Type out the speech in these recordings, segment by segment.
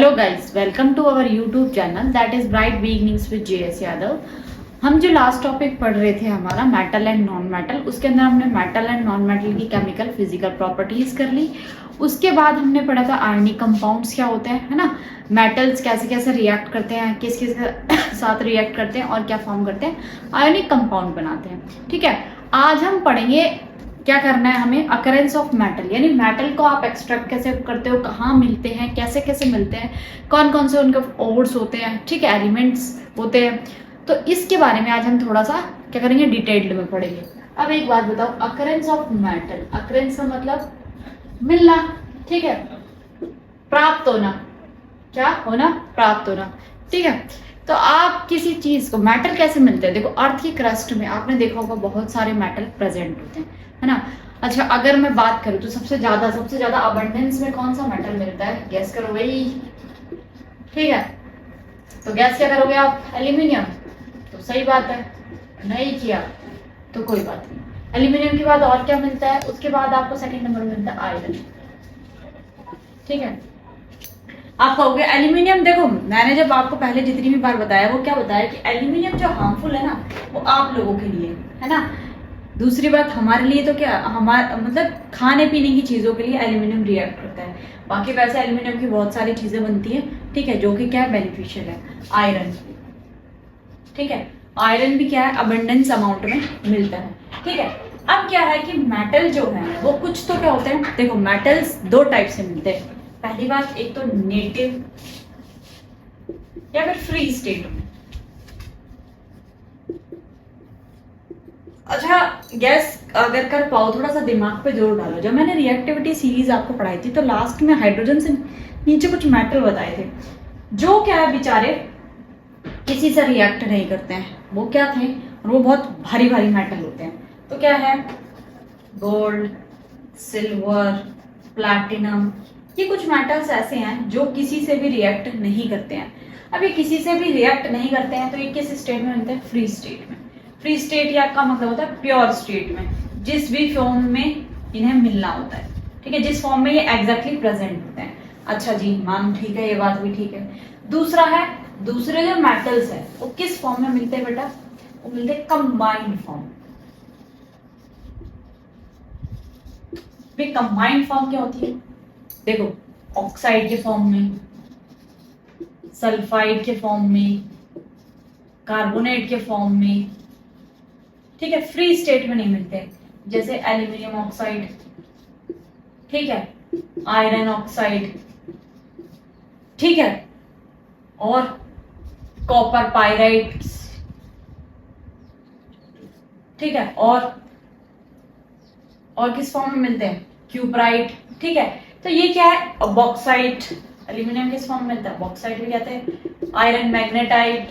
Hello guys, welcome to our YouTube channel that is Bright Beginnings with JS Yadav. हम जो last topic पढ़ रहे थे हमारा मेटल एंड नॉन मेटल, उसके अंदर हमने मेटल एंड नॉन मेटल की केमिकल फिजिकल प्रॉपर्टीज कर ली। उसके बाद हमने पढ़ा था आयनिक कंपाउंड्स क्या होते हैं, है ना। मेटल्स कैसे कैसे रिएक्ट करते हैं, किस किस के साथ रिएक्ट करते हैं और क्या फॉर्म करते हैं, आयनिक कंपाउंड बनाते हैं। ठीक है, आज हम पढ़ेंगे क्या करना है हमें, अकरेंस ऑफ मेटल, यानी मेटल को आप एक्सट्रैक्ट कैसे करते हो, कहाँ मिलते हैं, कैसे कैसे मिलते हैं, कौन कौन से उनके ओर्स होते हैं, ठीक है, एलिमेंट्स होते हैं। तो इसके बारे में आज हम थोड़ा सा क्या करेंगे, डिटेल्ड में पढ़ेंगे। अब एक बात बताओ, अकरेंस ऑफ मेटल, अकरेंस का मतलब मिलना, ठीक है, प्राप्त होना, क्या होना, प्राप्त होना, ठीक है। तो आप किसी चीज को, मेटल कैसे मिलते हैं, देखो अर्थ की क्रस्ट में आपने देखा होगा बहुत सारे मेटल प्रेजेंट होते हैं, है ना। अच्छा, अगर मैं बात करूं तो सबसे ज्यादा अबंडेंस में कौन सा मेटल मिलता है, गैस करो भाई। ठीक है, तो गैस क्या करोगे आप, एल्यूमिनियम। तो सही बात है, नहीं किया तो कोई बात नहीं। एल्यूमिनियम के बाद और क्या मिलता है, उसके बाद आपको सेकंड नंबर मिलता है आयरन। ठीक है, आप कहोगे एल्यूमिनियम, देखो मैंने जब आपको पहले जितनी भी बार बताया वो क्या बताया कि एल्यूमिनियम जो हार्मफुल है ना वो आप लोगों के लिए है ना। दूसरी बात हमारे लिए तो क्या, हमारे मतलब खाने पीने की चीजों के लिए एल्यूमिनियम रिएक्ट करता है। बाकी वैसे एल्यूमिनियम की बहुत सारी चीजें बनती है, ठीक है, जो कि क्या है, बेनिफिशियल है। आयरन, ठीक है, आयरन भी क्या है, अबंडेंस अमाउंट में मिलता है। ठीक है, अब क्या है कि मेटल जो है वो कुछ तो क्या होते हैं, देखो मेटल्स दो टाइप से मिलते हैं। पहली बात, एक तो नेटिव या फिर फ्री स्टेट में। अच्छा, गैस अगर कर पाओ थोड़ा सा दिमाग पे जोर डालो। जब मैंने रिएक्टिविटी सीरीज आपको पढ़ाई थी तो लास्ट में हाइड्रोजन से नीचे कुछ मेटल बताए थे जो क्या है बेचारे किसी से रिएक्ट नहीं करते हैं। वो क्या थे, और वो बहुत भारी भारी मेटल होते हैं। तो क्या है, गोल्ड, सिल्वर, प्लैटिनम, ये कुछ मेटल्स ऐसे हैं जो किसी से भी रिएक्ट नहीं करते हैं। अब ये किसी से भी रिएक्ट नहीं करते हैं तो ये किस स्टेट में मिलते हैं, फ्री स्टेट में। फ्री स्टेट या का मतलब होता है प्योर स्टेट में, जिस भी फॉर्म में इन्हें मिलना होता है, ठीक है, जिस फॉर्म में ये एग्जैक्टली प्रेजेंट होते हैं। अच्छा जी, मान ठीक है, ये बात भी ठीक है। दूसरा है, दूसरे जो मेटल्स है वो किस फॉर्म में मिलते हैं बेटा, वो मिलते हैं कंबाइंड फॉर्म। कंबाइंड फॉर्म क्या होती है, देखो ऑक्साइड के फॉर्म में, सल्फाइड के फॉर्म में, कार्बोनेट के फॉर्म में, ठीक है, फ्री स्टेट में नहीं मिलते। जैसे एल्यूमिनियम ऑक्साइड, ठीक है, आयरन ऑक्साइड, ठीक है, और कॉपर पाइराइट्स, ठीक है, और किस फॉर्म में मिलते हैं, क्यूपराइट, ठीक है। तो ये क्या है, बॉक्साइट, एल्यूमिनियम किस फॉर्म में मिलता है, बॉक्साइट भी कहते हैं, आयरन मैग्नेटाइट।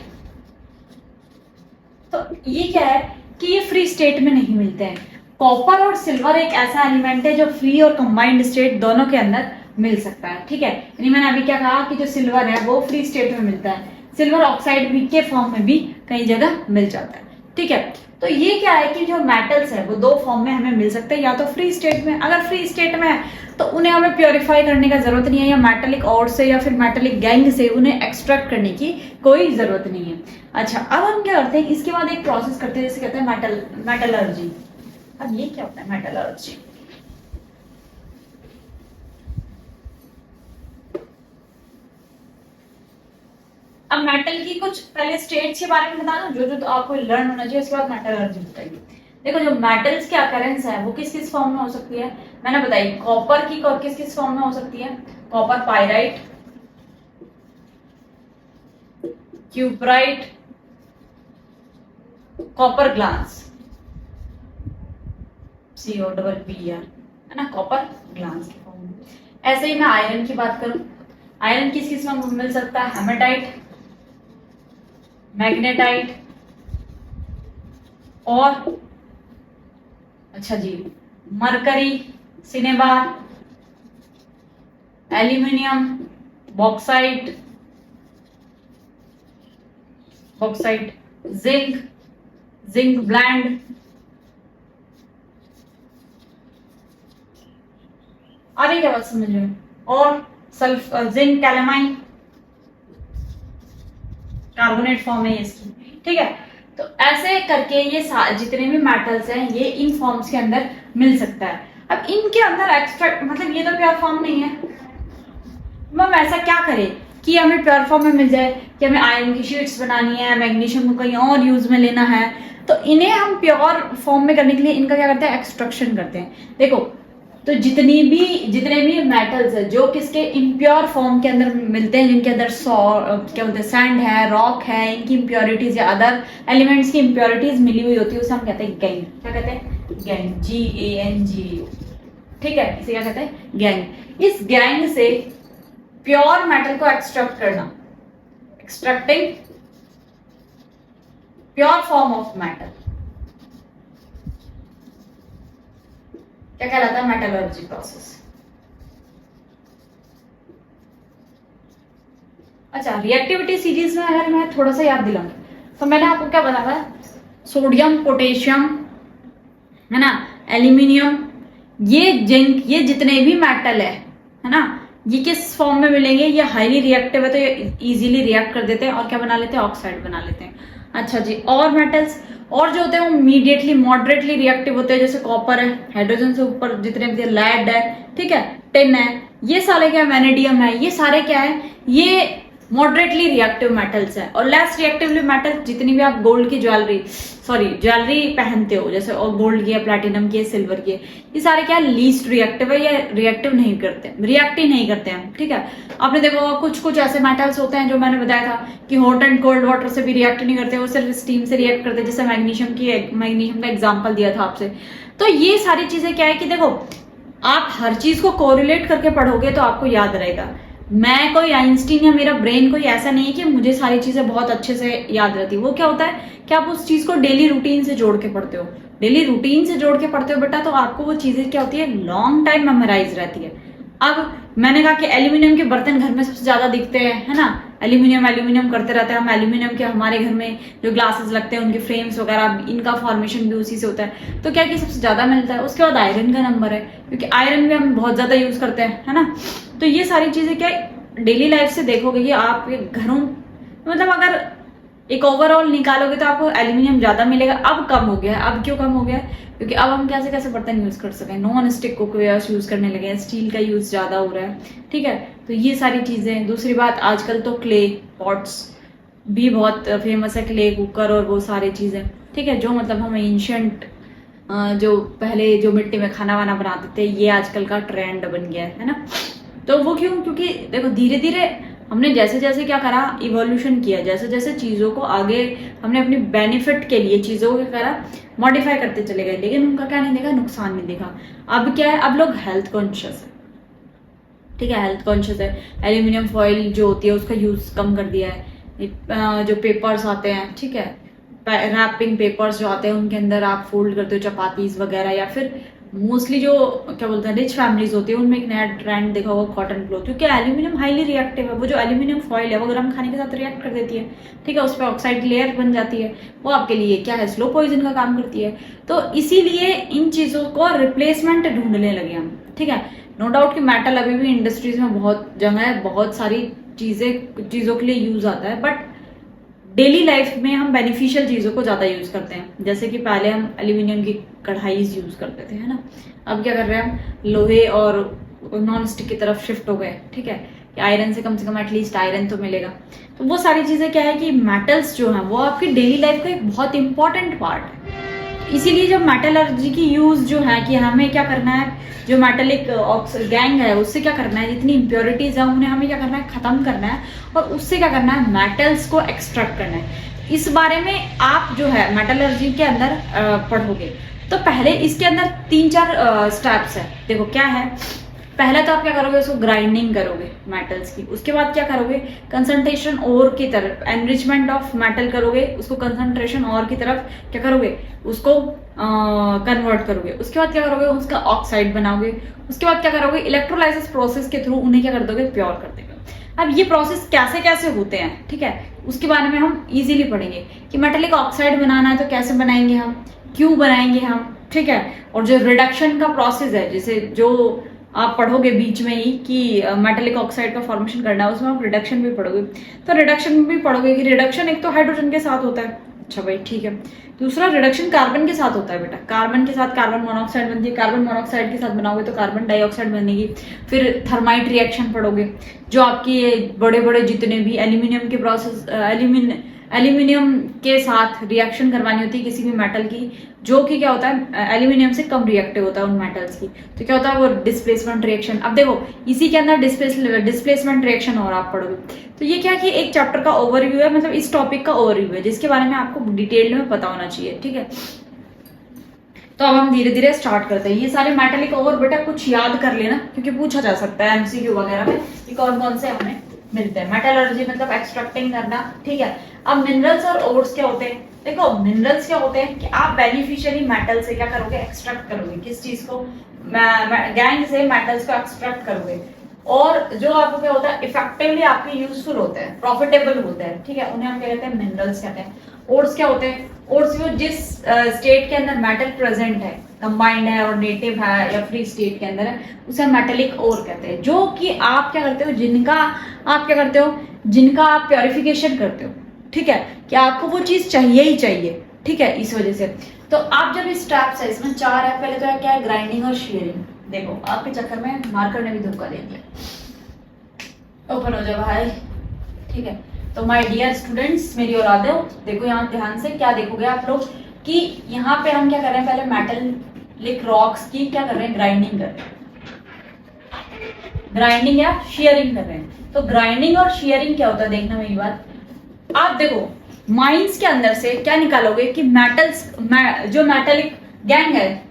तो ये क्या है कि ये फ्री स्टेट में नहीं मिलते हैं। कॉपर और सिल्वर एक ऐसा एलिमेंट है जो फ्री और कंबाइंड स्टेट दोनों के अंदर मिल सकता है, ठीक है। यानी मैंने अभी क्या कहा कि जो सिल्वर है वो फ्री स्टेट में मिलता है, सिल्वर ऑक्साइड भी के फॉर्म में भी कई जगह मिल जाता है, ठीक है। तो ये क्या है कि जो मेटल्स है वो दो फॉर्म में हमें मिल सकते हैं, या तो फ्री स्टेट में, अगर फ्री स्टेट में है तो उन्हें हमें प्योरीफाई करने का जरूरत नहीं है, या मेटेलिक और से या फिर मेटेलिक गैंग से उन्हें एक्सट्रैक्ट करने की कोई जरूरत नहीं है। अच्छा, अब हम क्या करते हैं, इसके बाद एक प्रोसेस करते हैं जिसे कहते हैं मेटलर्जी। अब ये क्या होता है मेटलर्जी, अब मेटल की कुछ पहले स्टेट्स के बारे में बता दो जो जो तो आपको लर्न होना चाहिए, उसके बाद मेटलर्जी बताइए। देखो जो मेटल्स की अकरेंस है वो किस किस फॉर्म में हो सकती है, मैंने बताई कॉपर की किस किस फॉर्म में हो सकती है, copper pyrite, cuprite, copper glass, COPPR, है ना, कॉपर ग्लास की फॉर्म में। ऐसे ही मैं आयरन की बात करूं, आयरन किस किस में मिल सकता है, हेमेटाइट, मैग्नेटाइट, और अच्छा जी mercury, cinnabar, aluminium, bauxite, zinc blende, आ रही क्या बात समझ में, और जिंक कैलेमाइन, कार्बोनेट फॉर्म है इसकी, ठीक है। तो ऐसे करके ये जितने भी मेटल्स हैं ये इन फॉर्म्स के अंदर मिल सकता है। अब इनके अंदर एक्सट्रैक्ट मतलब ये तो प्योर फॉर्म नहीं है, मैम ऐसा क्या करें कि हमें प्योर फॉर्म में मिल जाए, कि हमें आयरन की शीट्स बनानी है, मैग्नीशियम को कहीं और यूज में लेना है, तो इन्हें हम प्योर फॉर्म में करने के लिए इनका क्या करते हैं, एक्सट्रैक्शन करते हैं। देखो तो जितने भी मेटल्स है जो किसके इम्प्योर फॉर्म के अंदर मिलते हैं, जिनके अंदर क्या बोलते हैं सैंड है, रॉक है, इनकी इम्प्योरिटीज या अदर एलिमेंट्स की इम्प्योरिटीज मिली हुई होती है, उसे हम कहते हैं गैंग। क्या कहते हैं, गैंग, GANG, ठीक है, इसे क्या कहते हैं, गैंग। इस गैंग से प्योर मेटल को एक्सट्रैक्ट करना, extracting pure form of metal, क्या कहलाता है, मेटलर्जी प्रोसेस। अच्छा, रिएक्टिविटी सीरीज में अगर मैं थोड़ा सा याद दिलाऊं तो मैंने आपको क्या बताया था, सोडियम, पोटेशियम, है ना, एल्यूमिनियम, ये जिंक, ये जितने भी मेटल है ना, ये किस फॉर्म में मिलेंगे, ये हाईली रिएक्टिव है तो ये इजीली रिएक्ट कर देते हैं और क्या बना लेते हैं, ऑक्साइड बना लेते हैं। अच्छा जी, और मेटल्स और जो होते हैं वो मीडिएटली मॉडरेटली रिएक्टिव होते हैं, जैसे कॉपर है, हाइड्रोजन से ऊपर जितने भी, लेड है, ठीक है, टिन है, ये सारे क्या है, वैनेडियम है, ये सारे क्या है, ये मॉडरेटली रिएक्टिव मेटल्स है। और लेस रिएक्टिवली मेटल जितनी भी आप गोल्ड की ज्वेलरी पहनते हो, जैसे और गोल्ड की है, प्लैटिनम की है, सिल्वर की है, ये सारे क्या लीस्ट रिएक्टिव है, या रिएक्ट ही नहीं करते हैं, ठीक है। आपने देखो कुछ ऐसे मेटल्स होते हैं जो मैंने बताया था कि हॉट एंड कोल्ड वाटर से भी रिएक्ट नहीं करते, वो सिर्फ स्टीम से रिएक्ट करते हैं, जैसे मैग्नीशियम का एग्जाम्पल दिया था आपसे। तो ये सारी चीजें क्या है कि देखो आप हर चीज को कोरिलेट करके पढ़ोगे तो आपको याद रहेगा। मैं कोई आइंस्टीन या मेरा ब्रेन कोई ऐसा नहीं है कि मुझे सारी चीजें बहुत अच्छे से याद रहती। वो क्या होता है कि आप उस चीज को डेली रूटीन से जोड़ के पढ़ते हो, बेटा, तो आपको वो चीजें क्या होती है, लॉन्ग टाइम मेमोराइज रहती है। अब मैंने कहा कि एल्यूमिनियम के बर्तन घर में सबसे ज्यादा दिखते हैं, है ना, एल्यूमिनियम करते रहते हैं हम, एल्यूमिनियम के हमारे घर में जो ग्लासेस लगते हैं उनके फ्रेम्स वगैरह, इनका फॉर्मेशन भी उसी से होता है। तो क्या कि सबसे ज्यादा मिलता है। उसके बाद आयरन का नंबर है, क्योंकि आयरन भी हम बहुत ज्यादा यूज करते हैं, है ना। तो ये सारी चीजें क्या डेली लाइफ से देखोगे कि आप घरों, मतलब अगर एक ओवरऑल निकालोगे तो आपको एल्यूमिनियम ज्यादा मिलेगा। अब कम हो गया है। अब क्यों कम हो गया है, क्योंकि अब हम कैसे कैसे बर्तन यूज कर सकें, नॉन स्टिक कुकवेयर्स यूज करने लगे हैं, स्टील का यूज ज्यादा हो रहा है, ठीक है। तो ये सारी चीजें। दूसरी बात, आजकल तो क्ले पॉट्स भी बहुत फेमस है, क्ले कुकर और वो सारी चीजें, ठीक है, जो मतलब हम एंशियंट जो पहले जो मिट्टी में खाना वाना बनाते थे, ये आजकल का ट्रेंड बन गया है ना। तो वो क्यों, क्योंकि देखो धीरे धीरे हमने जैसे जैसे क्या करा, इवोल्यूशन किया, जैसे जैसे चीजों को आगे हमने अपनी बेनिफिट के लिए चीजों को करा, मॉडिफाई करते चले गए, लेकिन उनका क्या नहीं देखा, नुकसान नहीं देखा। अब क्या है, अब लोग हेल्थ कॉन्शियस है, ठीक है, हेल्थ कॉन्शियस है। एल्यूमिनियम फॉइल जो होती है उसका यूज कम कर दिया है। जो पेपर्स आते हैं, ठीक है, रैपिंग पेपर्स जो आते हैं उनके अंदर आप फोल्ड करते हो चपातीज वगैरह, या फिर मोस्टली जो क्या बोलते हैं रिच फैमिलीज होती है उनमें एक नया ट्रेंड देखा होगा कॉटन क्लॉथ, क्योंकि एल्यूमिनियम हाईली रिएक्टिव है। वो जो एल्यूमिनियम फॉइल है वो गर्म खाने के साथ रिएक्ट कर देती है, ठीक है, उस पर ऑक्साइड लेयर बन जाती है, वो आपके लिए क्या है, स्लो पॉइजन का काम करती है। तो इसीलिए इन चीजों को रिप्लेसमेंट ढूंढने लगे हम, ठीक है। नो डाउट कि मेटल अभी भी इंडस्ट्रीज में बहुत जगह है, बहुत सारी चीजों के लिए यूज आता है, बट डेली लाइफ में हम बेनिफिशियल चीजों को ज्यादा यूज करते हैं। जैसे कि पहले हम एल्यूमिनियम की कढ़ाई यूज करते थे, है ना, अब क्या कर रहे हैं हम, लोहे और नॉन स्टिक की तरफ शिफ्ट हो गए, ठीक है, कि आयरन से कम एटलीस्ट आयरन तो मिलेगा। तो वो सारी चीजें क्या है कि मेटल्स जो है वो आपकी डेली लाइफ का एक बहुत इंपॉर्टेंट पार्ट है। इसीलिए जब मेटलर्जी की यूज जो है कि हमें क्या करना है, जो मेटलिक गैंग है उससे क्या करना है, जितनी इम्प्योरिटीज है उन्हें हमें क्या करना है, खत्म करना है, और उससे क्या करना है, मेटल्स को एक्सट्रैक्ट करना है। इस बारे में आप जो है मेटलर्जी के अंदर पढ़ोगे। तो पहले इसके अंदर 3-4 स्टेप्स है। देखो क्या है, पहले तो आप क्या करोगे, उसको ग्राइंडिंग करोगे मेटल्स की। उसके बाद क्या करोगे, कंसंट्रेशन ओर की तरफ, एनरिचमेंट ऑफ मेटल करोगे, उसको कंसंट्रेशन ओर की तरफ क्या करोगे, उसको कन्वर्ट करोगे। उसके बाद क्या करोगे, उसका ऑक्साइड बनाओगे। उसके बाद क्या करोगे, इलेक्ट्रोलाइसिस प्रोसेस के थ्रू उन्हें क्या कर दोगे, प्योर कर देंगे। अब ये प्रोसेस कैसे कैसे होते हैं, ठीक है, उसके बारे में हम इजीली पढ़ेंगे कि मेटलिक ऑक्साइड बनाना है तो कैसे बनाएंगे हम, क्यों बनाएंगे हम, ठीक है। और जो रिडक्शन का प्रोसेस है, जैसे जो आप पढ़ोगे बीच में ही कि मेटेलिक ऑक्साइड का फॉर्मेशन करना है, उसमें आप रिडक्शन भी पढ़ोगे। तो रिडक्शन में भी पढ़ोगे कि रिडक्शन एक तो हाइड्रोजन के साथ होता है, अच्छा भाई ठीक है। दूसरा रिडक्शन कार्बन के साथ होता है बेटा, कार्बन के साथ कार्बन मोनोऑक्साइड बनती है, कार्बन मोनोऑक्साइड के साथ बनाओगे तो कार्बन डाइऑक्साइड बनेगी। फिर थर्माइट रिएक्शन पढ़ोगे, जो आपकी बड़े बड़े जितने भी एल्यूमिनियम के प्रोसेस एल्यूमिनियम के साथ रिएक्शन करवानी होती है किसी भी मेटल की, जो कि क्या होता है एल्यूमिनियम से कम रिएक्टिव होता है उन मेटल्स की, तो क्या होता है वो डिस्प्लेसमेंट रिएक्शन। अब देखो इसी के अंदर डिस्प्लेसमेंट रिएक्शन और आप पढ़ोगे। तो ये क्या कि एक चैप्टर का ओवरव्यू है, मतलब इस टॉपिक का ओवरव्यू है जिसके बारे में आपको डिटेल में पता होना चाहिए, ठीक है। तो अब हम धीरे धीरे स्टार्ट करते हैं। ये सारे मेटेलिक ओवर बेटा कुछ याद कर लेना, क्योंकि पूछा जा सकता है एमसीक्यू वगैरह में कि कौन कौन से हमें मिलते हैं। मेटलर्जी मतलब एक्सट्रैक्टिंग करना, ठीक है। अब मिनरल्स और ओर्स क्या होते हैं? देखो मिनरल्स क्या होते हैं कि आप बेनिफिशियरी मेटल से क्या करोगे, एक्सट्रैक्ट करोगे। किस चीज को? गैंग से मेटल्स को एक्सट्रैक्ट करोगे, और जो आपको क्या होता है इफेक्टिवली आपके यूजफुल होते हैं, प्रॉफिटेबल होते हैं, ठीक है, उन्हें हम क्या कहते हैं, मिनरल्स कहते हैं। ओर्स क्या होते हैं? ओर्स वो जिस स्टेट के अंदर मेटल प्रेजेंट है, कंबाइंड है और नेटिव है या फ्री स्टेट के अंदर है, उसे मेटेलिक ओर कहते हैं। जो कि आप क्या करते हो, जिनका आप क्या करते हो, जिनका आप प्योरिफिकेशन करते हो, ठीक है, कि आपको वो चीज चाहिए ही चाहिए, ठीक है, इस वजह से। तो आप जब इस स्टेप्स है, इसमें 4 है, पहले तो है क्या है, ग्राइंडिंग और शेयरिंग। देखो आपके चक्कर में मार्कर ने भी धोखा दे दिया। ओपन हो जाओ भाई, ठीक है। तो माय डियर स्टूडेंट्स, मेरी और आ जाओ, देखो यहाँ ध्यान से क्या देखोगे आप लोग कि यहाँ पे हम क्या कर रहे हैं, पहले मेटलिक रॉक्स की क्या कर रहे हैं, ग्राइंडिंग कर रहे हैं, ग्राइंडिंग या शेयरिंग कर रहे हैं। तो ग्राइंडिंग और शेयरिंग क्या होता है, देखना मेरी बात। आप देखो माइंस के अंदर से क्या निकालोगे कि मेटल्स जो मेटेलिक गैंग है,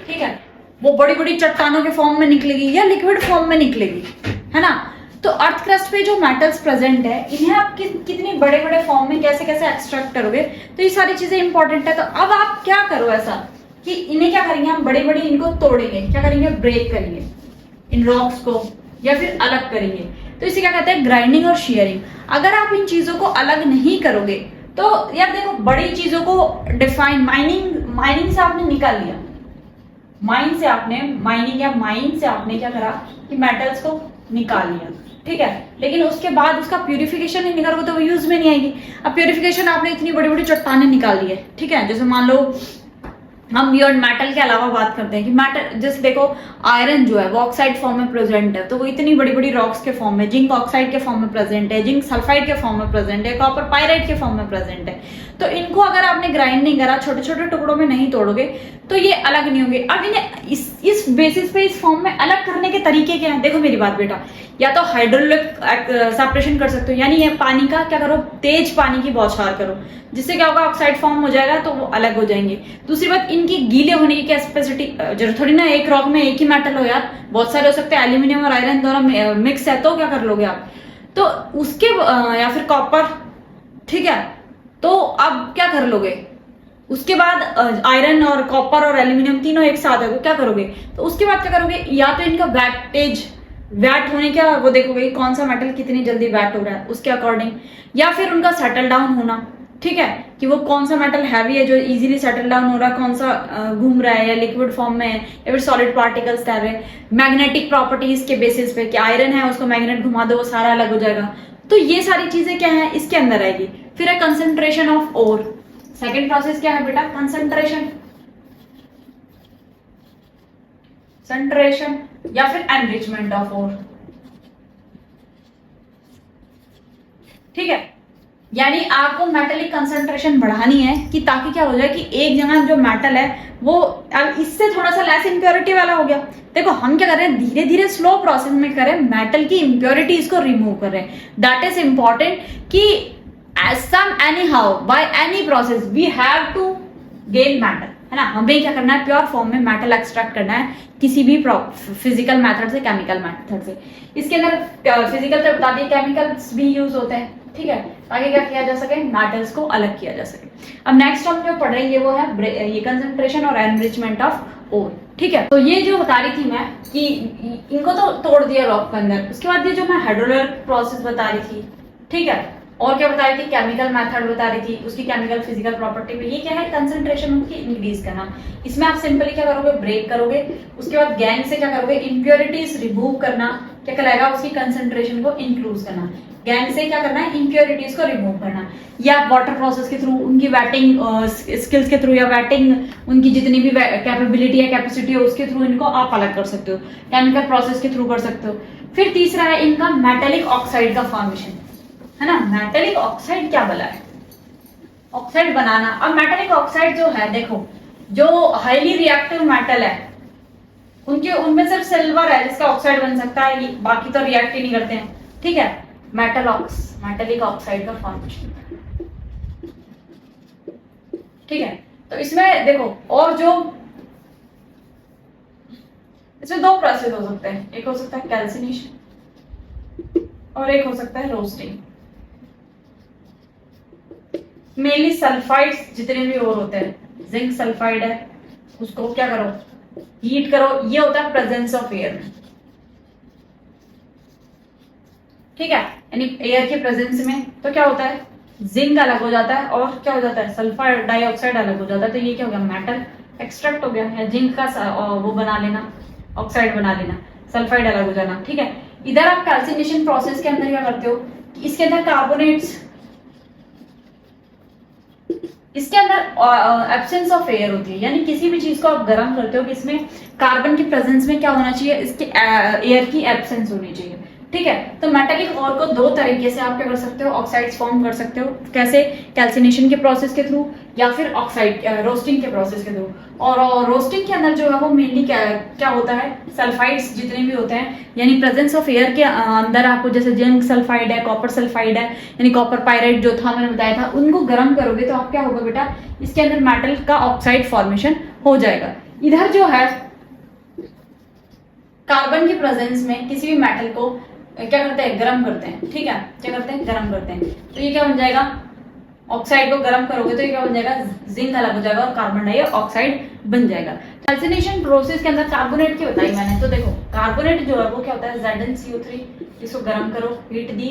ठीक है, वो बड़ी बड़ी चट्टानों के फॉर्म में निकलेगी या लिक्विड फॉर्म में निकलेगी, है ना। तो अर्थ क्रस्ट पे जो मेटल्स प्रेजेंट है, इन्हें आप कितनी बड़े बड़े फॉर्म में कैसे कैसे एक्सट्रैक्ट करोगे, तो ये सारी चीजें इंपॉर्टेंट है। तो अब आप क्या करो ऐसा कि इन्हें क्या करेंगे, हम बड़ी बड़ी इनको तोड़ेंगे, क्या करेंगे, ब्रेक करेंगे इन रॉक्स को, या फिर अलग करेंगे। तो इसे क्या कहते हैं, ग्राइंडिंग और शेयरिंग। अगर आप इन चीजों को अलग नहीं करोगे तो यार देखो, बड़ी चीजों को डिफाइन, माइनिंग से आपने निकाल लिया, माइंड से आपने क्या करा कि मेटल्स को निकाल लिया, ठीक है, लेकिन उसके बाद उसका प्यूरिफिकेशन नहीं करोगे तो वो यूज में नहीं आएगी। अब प्यूरिफिकेशन आपने इतनी बड़ी बड़ी चट्टानें निकाल ली है, ठीक है, जैसे मान लो हम बियॉन्ड मेटल के अलावा बात करते हैं कि मेटल, जैसे देखो आयरन जो है वो ऑक्साइड फॉर्म में प्रेजेंट है, तो वो इतनी बड़ी बड़ी रॉक्स के फॉर्म में, जिंक ऑक्साइड के फॉर्म में प्रेजेंट है, जिंक सल्फाइड के फॉर्म में प्रेजेंट है, कॉपर पायराइड के फॉर्म में प्रेजेंट है। तो इनको अगर आपने ग्राइंड नहीं करा, छोटे छोटे टुकड़ों में नहीं तोड़ोगे तो ये अलग नहीं होंगे। अब इन्हें इस बेसिस पे, इस फॉर्म में अलग करने के तरीके क्या हैं, देखो मेरी बात बेटा, या तो हाइड्रोलिक सेपरेशन कर सकते हो, यानी ये पानी का क्या करो, तेज पानी की बौछार करो, जिससे क्या होगा, ऑक्साइड फॉर्म हो जाएगा तो वो अलग हो जाएंगे। दूसरी बात, इनकी गीले होने की कैपेसिटी, जरूर थोड़ी ना एक रॉक में एक ही मेटल हो यार, बहुत सारे हो सकते हैं, एल्यूमिनियम और आयरन दोनों मिक्स है, तो क्या कर लोगे आप, तो उसके या फिर कॉपर, ठीक है, तो अब क्या कर लोगे, उसके बाद आयरन और कॉपर और एल्यूमिनियम तीनों एक साथ है तो क्या करोगे, तो उसके बाद क्या करोगे, या तो इनका वैट होने का वो देखोगे कौन सा मेटल कितनी जल्दी वैट हो रहा है उसके अकॉर्डिंग, या फिर उनका सेटल डाउन होना, ठीक है, कि वो कौन सा मेटल हैवी है जो इजीली सेटल डाउन हो रहा है, कौन सा घूम रहा है या लिक्विड फॉर्म में है या फिर सॉलिड पार्टिकल्स तैर रहे हैं। मैग्नेटिक प्रॉपर्टीज के बेसिस पे कि आयरन है उसको मैग्नेट घुमा दो वो सारा अलग हो जाएगा। तो ये सारी चीजें क्या है इसके अंदर आएगी। फिर है concentration of ore. Second process क्या है बेटा, कंसंट्रेशन या फिर एनरिचमेंट ऑफ ओर, ठीक है, यानी आपको मेटलिक कंसंट्रेशन बढ़ानी है कि ताकि क्या हो जाए कि एक जगह जो मेटल है वो अब इससे थोड़ा सा लेस इम्प्योरिटी वाला हो गया। देखो हम क्या कर रहे हैं, धीरे धीरे स्लो प्रोसेस में कर रहे हैं, मेटल की इम्प्योरिटीज को रिमूव कर रहे हैं। दैट इज इंपॉर्टेंट कि as some anyhow by any process we have to gain matter, है ना। हमें क्या करना है, प्योर फॉर्म में मेटल एक्सट्रैक्ट करना है किसी भी फिजिकल मेथड से, केमिकल मेथड से। इसके अंदर फिजिकल से बता दिए, केमिकल्स भी यूज होते हैं, ठीक है, ताकि क्या किया जा सके, मेटल्स को अलग किया जा सके। अब नेक्स्ट हम जो पढ़ रहे हैं वो है ये कंसंट्रेशन और एनरिचमेंट ऑफ ओर, ठीक है। तो ये जो बता रही थी मैं कि इनको तो तोड़ दिया रॉक के अंदर, उसके बाद ये जो मैं हाइड्रोलिक प्रोसेस बता रही थी, ठीक है, और क्या बता रही थी, केमिकल मेथड बता रही थी, उसकी केमिकल फिजिकल प्रॉपर्टी में ये क्या है, कंसंट्रेशन उनकी इंक्रीज करना। इसमें आप सिंपली क्या करोगे, ब्रेक करोगे, उसके बाद गैंग से क्या करोगे, इम्प्योरिटीज रिमूव करना, क्या कहलाएगा, उसकी कंसंट्रेशन को इंक्रीज करना। गैंग से क्या करना है, इम्प्योरिटीज को रिमूव करना, या वाटर प्रोसेस के थ्रू, उनकी वेटिंग स्किल्स के थ्रू, या वेटिंग उनकी जितनी भी कैपेबिलिटी या कैपेसिटी है उसके थ्रू इनको आप अलग कर सकते हो, केमिकल प्रोसेस के थ्रू कर सकते हो। फिर तीसरा है इनका मेटेलिक ऑक्साइड का फॉर्मेशन, है ना। मेटेलिक ऑक्साइड क्या बोला है, ऑक्साइड बनाना। अब मेटेलिक ऑक्साइड जो है, देखो जो हाईली रिएक्टिव मेटल है उनके उनमें सिर्फ सिल्वर है जिसका ऑक्साइड बन सकता है, बाकी तो रिएक्ट ही नहीं करते हैं, ठीक है। मेटेलिक ऑक्साइड का फॉर्मेशन, ठीक है। तो इसमें देखो, और जो इसमें दो प्रोसेस हो सकते हैं, एक हो सकता है कैल्सिनेशन और एक हो सकता है रोस्टिंग। मेनली सल्फाइड्स जितने भी और होते हैं, जिंक सल्फाइड है, उसको क्या करो, हीट करो, ये होता है प्रेजेंस ऑफ एयर में, ठीक है। यानी एयर के प्रेजेंस में तो क्या होता है, जिंक अलग हो जाता है और क्या हो जाता है, सल्फर डाइऑक्साइड अलग हो जाता है। तो ये क्या हो गया, मेटल एक्सट्रैक्ट हो गया, या जिंक का वो बना लेना, ऑक्साइड बना लेना, सल्फाइड अलग हो जाना, ठीक है। इधर आप कैल्सिनेशन प्रोसेस के अंदर क्या करते हो, इसके अंदर कार्बोनेट्स, इसके अंदर एब्सेंस ऑफ एयर होती है, यानी किसी भी चीज को आप गर्म करते हो कि इसमें कार्बन की प्रेजेंस में क्या होना चाहिए, इसके एयर की एब्सेंस होनी चाहिए, ठीक है। तो मेटेलिक और को दो तरीके से आप क्या कर सकते हो, ऑक्साइड्स फॉर्म कर सकते हो, कैसे, कैल्सिनेशन के प्रोसेस के थ्रू या फिर ऑक्साइड रोस्टिंग के प्रोसेस के थ्रू। और रोस्टिंग के अंदर जो है वो मेनली क्या होता है, सल्फाइड्स जितने भी होते हैं, यानी प्रेजेंस ऑफ एयर के अंदर आपको, जैसे जिंक सल्फाइड है, कॉपर सल्फाइड है, यानी कॉपर पायराइड जो था मैंने बताया था, उनको गर्म करोगे तो आप क्या होगा बेटा, इसके अंदर मेटल का ऑक्साइड फॉर्मेशन हो जाएगा। इधर जो है कार्बन की प्रेजेंस में किसी भी मेटल को क्या करते हैं, गर्म करते हैं, ठीक है, क्या करते हैं, गर्म करते हैं। तो ये क्या बन जाएगा, ऑक्साइड को गर्म करोगे तो ये क्या बन जाएगा, जिंक अलग हो जाएगा और कार्बन डाइऑक्साइड बन जाएगा। कैल्सिनेशन प्रोसेस के अंदर कार्बोनेट की बताई मैंने, तो देखो कार्बोनेट जो है वो क्या होता है, ZnCO3, इसको गर्म करो, हीट दी,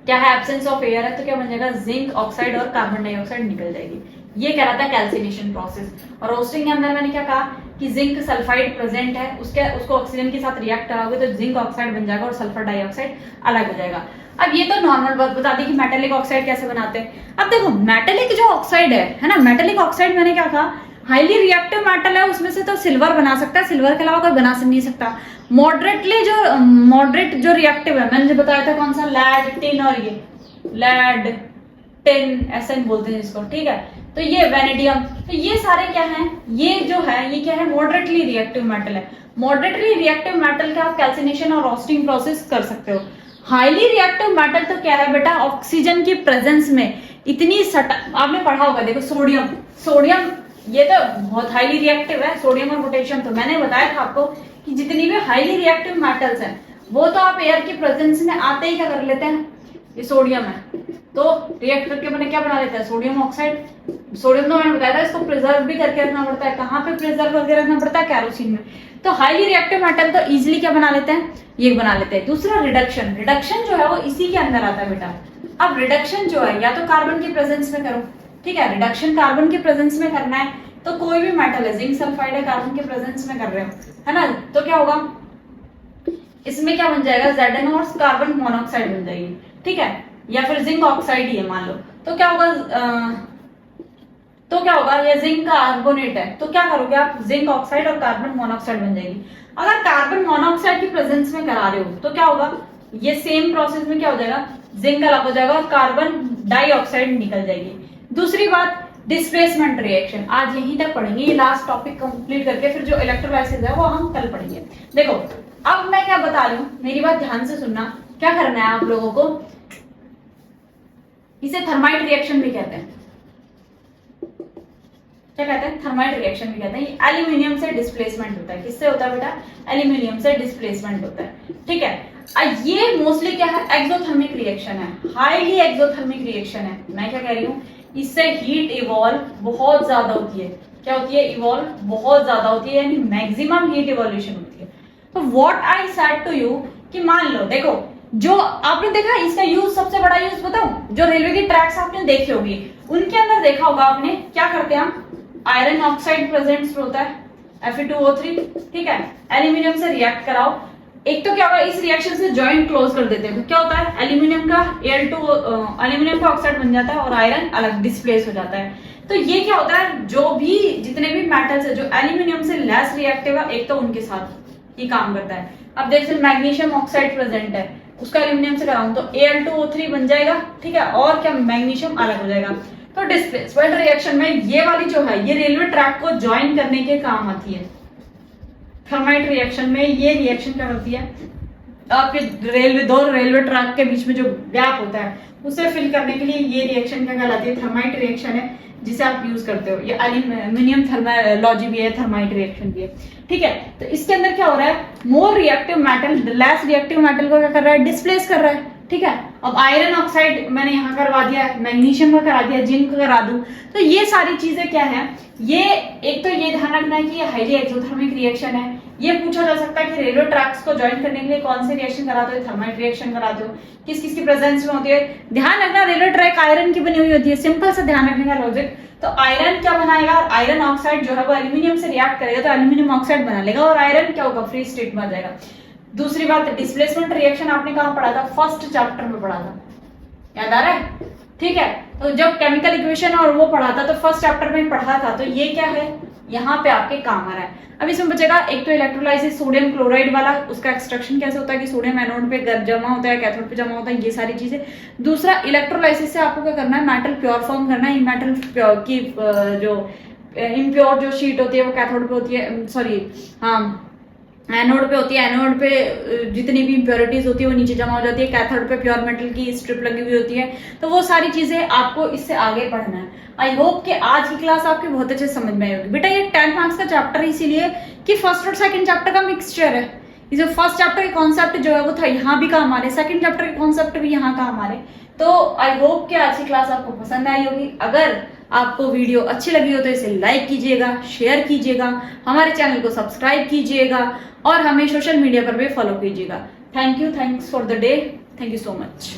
क्या है, एब्सेंस ऑफ एयर है, तो क्या बन जाएगा, जिंक ऑक्साइड और कार्बन डाइऑक्साइड निकल जाएगी। ये कहलाता है कैल्सिनेशन प्रोसेस। और रोस्टिंग के अंदर मैंने क्या कहा कि जिंक सल्फाइड प्रेजेंट है, उसको ऑक्सीजन के साथ रिएक्ट कराओगे तो जिंक ऑक्साइड बन जाएगा और सल्फर डाइऑक्साइड अलग हो जाएगा। अब ये तो नॉर्मल बात बता दी कि मेटेलिक ऑक्साइड कैसे बनाते हैं। अब देखो मेटेलिक जो ऑक्साइड है ना, मेटेलिक ऑक्साइड मैंने क्या कहा, हाईली रिएक्टिव मेटल है, उसमें से तो सिल्वर बना सकता है, सिल्वर के अलावा कोई बना नहीं सकता। मॉडरेट जो रिएक्टिव है, मैंने जो बताया था कौन सा, लैड, टिन, और ये लैड, टिन ऐसे बोलते हैं इसको, ठीक है। तो ये वेनेडियम, तो ये सारे क्या हैं, ये जो है ये क्या है, मॉडरेटली रिएक्टिव मेटल है। मॉडरेटली रिएक्टिव मेटल का आप कैल्सिनेशन और रोस्टिंग प्रोसेस कर सकते हो। हाईली रिएक्टिव मेटल तो क्या है बेटा, ऑक्सीजन की प्रेजेंस में इतनी आपने पढ़ा होगा, देखो सोडियम ये तो बहुत हाईली रिएक्टिव है, सोडियम और पोटेशियम। तो मैंने बताया था आपको कि जितनी भी हाईली रिएक्टिव मेटल्स हैं वो तो आप एयर की प्रेजेंस में आते ही क्या कर लेते हैं, ये सोडियम है तो रिएक्ट करके मैंने क्या बना लेता है, सोडियम ऑक्साइड। सोडियम तो मैंने बताया था इसको प्रिजर्व भी करके रखना पड़ता है, कहाँ पे प्रिजर्व करके रखना पड़ता है, कैरोसिन में। तो हाईली रिएक्टिव मेटल तो इजीली क्या बना लेते हैं, ये बना लेते हैं। दूसरा रिडक्शन, रिडक्शन जो है वो इसी के अंदर आता है बेटा। अब रिडक्शन जो है या तो कार्बन की प्रेजेंस में करो, ठीक है, रिडक्शन कार्बन की प्रेजेंस में करना है तो कोई भी मेटल है, जिंक सल्फाइड है, कार्बन के प्रेजेंस में कर रहे हो, है ना, तो क्या होगा, इसमें क्या बन जाएगा, Zn और कार्बन मोनोऑक्साइड बन जाएगी, ठीक है, या फिर जिंक ऑक्साइड ही है मान लो, तो क्या होगा, ये जिंक कार्बोनेट है तो क्या करोगे आप, जिंक ऑक्साइड और कार्बन मोनोऑक्साइड बन जाएगी। अगर कार्बन मोनोऑक्साइड की प्रेजेंस में करा रहे हो तो क्या होगा, ये सेम प्रोसेस में क्या हो जाएगा, जिंक अलग हो जाएगा और कार्बन डाइऑक्साइड निकल जाएगी। दूसरी बात, डिस्प्लेसमेंट रिएक्शन, आज यहीं तक पढ़ेंगे, ये लास्ट टॉपिक कंप्लीट करके फिर जो इलेक्ट्रोलाइसिस है वो हम कल पढ़ेंगे। देखो अब मैं क्या बता रही हूँ, मेरी बात ध्यान से सुनना, क्या करना है आप लोगों को, इसे थर्माइट रिएक्शन भी कहते हैं, क्या कहते हैं, थर्माइट रिएक्शन भी कहते हैं। ये एल्यूमिनियम से डिस्प्लेसमेंट होता है, किससे होता है बेटा, एल्यूमिनियम से डिस्प्लेसमेंट होता है, ठीक है। ये मोस्टली क्या है, एक्सोथर्मिक रिएक्शन है, हाईली एक्सोथर्मिक रिएक्शन है। मैं क्या कह रही हूँ, इससे हीट इवॉल्व बहुत ज्यादा होती है, क्या होती है, इवॉल्व बहुत ज्यादा होती है, यानी मैक्सिमम हीट इवोल्यूशन होती है। तो what I said to you कि मान लो देखो जो आपने देखा इसका यूज, सबसे बड़ा यूज बताऊं, जो रेलवे की ट्रैक्स आपने देखी होगी उनके अंदर देखा होगा आपने, क्या करते हैं हम, आयरन ऑक्साइड प्रेजेंट होता है Fe2O3, ठीक है, एल्यूमिनियम से रिएक्ट कराओ, एक तो क्या होगा इस रिएक्शन से जॉइंट क्लोज कर देते हैं, तो क्या होता है एल्यूमिनियम का एल्यूमिनियम का ऑक्साइड बन जाता है और आयरन अलग डिस्प्लेस हो जाता है। तो ये क्या होता है, जो भी जितने भी मेटल्स है जो एल्यूमिनियम से लेस रिएक्टिव है, एक तो उनके साथ ही काम करता है। अब देखिए मैग्नीशियम ऑक्साइड प्रेजेंट है, उसका एल्यूमिनियम से कराऊं तो Al2O3 बन जाएगा, ठीक है, और क्या मैग्नीशियम अलग हो जाएगा। तो डिस्प्लेसमेंट रिएक्शन में ये वाली जो है ये रेलवे ट्रैक को ज्वाइन करने के काम आती है। थर्माइट रिएक्शन में ये रिएक्शन क्या होती है, आपके दो रेलवे ट्रैक के बीच में जो गैप होता है उसे फिल करने के लिए ये रिएक्शन क्या कहलाती है, थर्माइट रिएक्शन है, जिसे आप यूज करते हो। ये एल्यूमिनियम थर्मोलॉजी भी है, थर्माइट रिएक्शन भी है, ठीक है। तो इसके अंदर क्या हो रहा है, more reactive metal less reactive metal को क्या कर रहा है, डिस्प्लेस कर रहा है, ठीक है। अब आयरन ऑक्साइड मैंने यहाँ करवा दिया है, मैग्नीशियम का करा दिया, जिंक का करा दूं, तो ये सारी चीजें क्या है, ये एक तो ये ध्यान रखना है कि ये हाईली एक्सोथर्मिक रिएक्शन है। ये पूछा जा सकता है कि रेलवे ट्रैक्स को ज्वाइन करने के लिए कौन से रिएक्शन कराते हो, थर्माइट रिएक्शन कराते हो, किस किस की प्रेजेंस में होती है। ध्यान रखना रेलवे ट्रैक आयरन की बनी हुई होती है, सिंपल सा ध्यान रखने का लॉजिक। तो आयरन क्या बनाएगा, आयरन ऑक्साइड जो है वो एल्यूमिनियम से रिएक्ट करेगा तो एल्यूमिनियम ऑक्साइड बना लेगा और आयरन क्या होगा, फ्री स्टेट में आ जाएगा। दूसरी बात, डिस्प्लेसमेंट रिएक्शन आपने कहाँ पढ़ा था, फर्स्ट चैप्टर में पढ़ा था, याद आ रहा है, ठीक है। तो जब केमिकल इक्वेशन और वो पढ़ा था तो फर्स्ट चैप्टर में पढ़ा था, तो ये क्या है यहाँ पे आपके काम आ रहा है। अब इसमें बचेगा एक तो इलेक्ट्रोलाइसिस सोडियम क्लोराइड वाला, उसका एक्सट्रैक्शन कैसे होता है कि सोडियम एनोड पे जमा होता है, कैथोड पे जमा होता है, ये सारी चीजें। दूसरा, इलेक्ट्रोलाइसिस से आपको क्या करना है, मेटल प्योर फॉर्म करना है। मेटल की जो इम्प्योर जो शीट होती है वो कैथोड पे होती है, सॉरी हाँ एनोड पे होती है, एनोड पे जितनी भी इम्प्योरिटीज होती है वो नीचे जमा हो जाती है, कैथोड पे प्योर मेटल की स्ट्रिप लगी हुई होती है। तो वो सारी चीजें आपको इससे आगे पढ़ना है। आई होप कि आज की क्लास आपकी बहुत अच्छे समझ में आई होगी। बेटा ये 10 मार्क्स का चैप्टर है इसीलिए कि फर्स्ट और सेकंड चैप्टर का मिक्सचर है। जो फर्स्ट चैप्टर के कॉन्सेप्ट जो है वो था यहाँ भी काम आ रहे, सेकंड चैप्टर के कॉन्सेप्ट भी यहाँ काम आ रहे। तो आई होप कि आज की क्लास आपको पसंद आई होगी। अगर आपको वीडियो अच्छी लगी हो तो इसे लाइक कीजिएगा, शेयर कीजिएगा, हमारे चैनल को सब्सक्राइब कीजिएगा और हमें सोशल मीडिया पर भी फॉलो कीजिएगा। Thank you, thanks for the day, thank you so much.